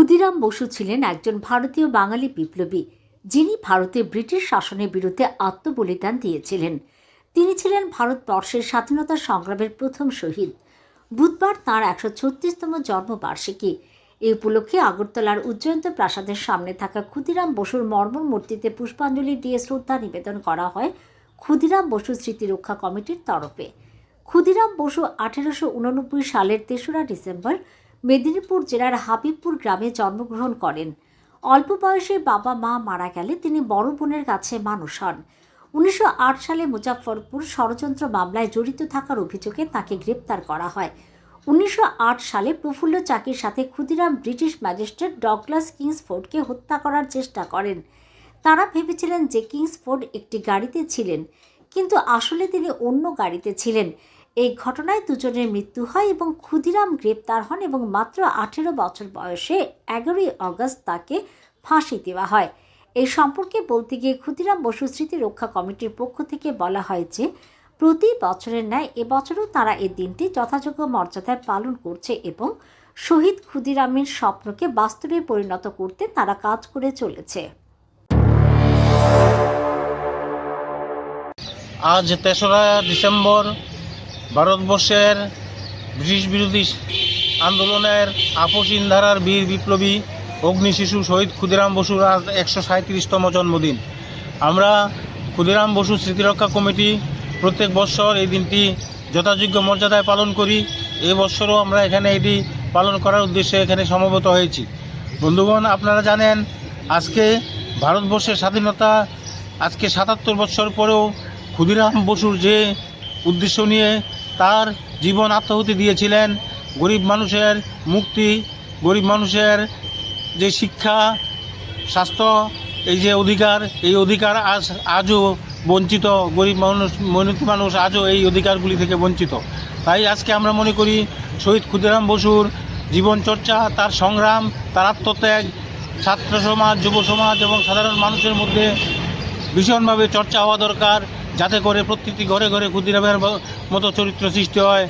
ক্ষুদিরাম বসু ছিলেন একজন ভারতীয় বাঙালি বিপ্লবী, যিনি ভারতে ব্রিটিশ শাসনের বিরুদ্ধে আত্মবলিদান দিয়েছিলেন। তিনি ছিলেন ভারতবর্ষের স্বাধীনতা সংগ্রামের প্রথম শহীদ। বুধবার তাঁর ১৩৬তম জন্মবার্ষিকী। এই উপলক্ষে আগরতলার উজ্জয়ন্ত প্রাসাদের সামনে থাকা ক্ষুদিরাম বসুর মর্মর মূর্তিতে পুষ্পাঞ্জলি দিয়ে শ্রদ্ধা নিবেদন করা হয় ক্ষুদিরাম বসু স্মৃতি রক্ষা কমিটির তরফে। ক্ষুদিরাম বসু ১৮৮৯ সালের ৩রা ডিসেম্বর মেদিনীপুর জেলার হাবিবপুর গ্রামে জন্মগ্রহণ করেন। অল্প বয়সে বাবা মা মারা গেলে তিনি বড় বোনের কাছে মানুষ হন। ১৯০৮ সালে মুজাফফরপুর ষড়যন্ত্র মামলায় জড়িত থাকার অভিযোগে তাকে গ্রেপ্তার করা হয়। ১৯০৮ সালে প্রফুল্ল চাকির সাথে ক্ষুদিরাম ব্রিটিশ ম্যাজিস্ট্রেট ডগলাস কিংসফোর্ডকে হত্যা করার চেষ্টা করেন। তারা ভেবেছিলেন যে কিংসফোর্ড একটি গাড়িতে ছিলেন, কিন্তু আসলে তিনি অন্য গাড়িতে ছিলেন। এই ঘটনায় দুজনের মৃত্যু হয় এবং ক্ষুদিরাম গ্রেপ্তার হন এবং মাত্র ১৮ বছর বয়সে ১১ই আগস্ট তাকে ফাঁসি দেওয়া হয়। এই সম্পর্কে বলতে গিয়ে ক্ষুদিরাম বসু স্মৃতি রক্ষা কমিটির পক্ষ থেকে বলা হয় যে প্রতি বছরের ন্যায় এবছরও তারা এই দিনটি যথাযোগ্য মর্যাদায় পালন করছে এবং শহীদ ক্ষুদিরামের স্বপ্নকে বাস্তবে পরিণত করতে তারা কাজ করে চলেছে। আজ ৩রা ডিসেম্বর ভারতবর্ষের ব্রিটিশ বিরোধী আন্দোলনের আপসহীন ধারার বীর বিপ্লবী অগ্নিশিশু শহীদ ক্ষুদিরাম বসুর আজ ১৩৭তম জন্মদিন। আমরা ক্ষুদিরাম বসু স্মৃতিরক্ষা কমিটি প্রত্যেক বছর এই দিনটি যথাযোগ্য মর্যাদায় পালন করি। এই বছরও আমরা এখানে এটি পালন করার উদ্দেশ্যে এখানে সমবেত হয়েছি। বন্ধুগণ, আপনারা জানেন আজকে ভারতবর্ষের স্বাধীনতা আজকে ৭৭ বছর পরেও ক্ষুদিরাম বসুর যে উদ্দেশ্য নিয়ে তার জীবন আত্মাহুতি দিয়েছিলেন, গরিব মানুষের মুক্তি, গরিব মানুষের যে শিক্ষা, স্বাস্থ্য, এই যে অধিকার, এই অধিকার আজও বঞ্চিত, গরিব মানুষ আজও এই অধিকারগুলি থেকে বঞ্চিত। তাই আজকে আমরা মনে করি শহীদ ক্ষুদিরাম বসুর জীবনচর্চা, তার সংগ্রাম, তার আত্মত্যাগ ছাত্র সমাজ, যুব সমাজ এবং সাধারণ মানুষের মধ্যে ভীষণভাবে চর্চা হওয়া দরকার, যাতে করে প্রত্যেকটি ঘরে ঘরে ক্ষুদিরামের মতো চরিত্র সৃষ্টি হয়।